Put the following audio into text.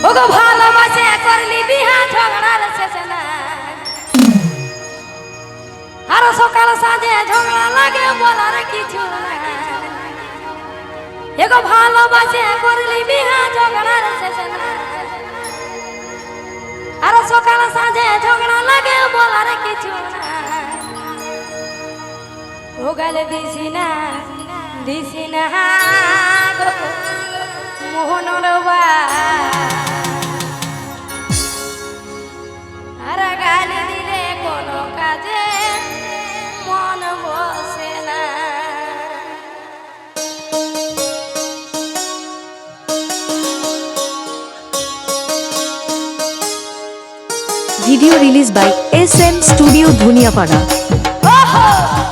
ওগো ভালোবাসে করলি বিহা ঝগড়ার শেষ না আর সকাল সাজে ঝগড়া লাগে বলার কিছু না এগো ভালোবাসে করলি বিহা ঝগড়ার শেষ না আর সকাল সাজে ঝগড়া লাগে বলার কিছু না ও গালে দিছি না গো মোহনর আর গালি দিলে কোনো কাজে মন বসে না। Video released by SM Studio Dhuniapara. Oh!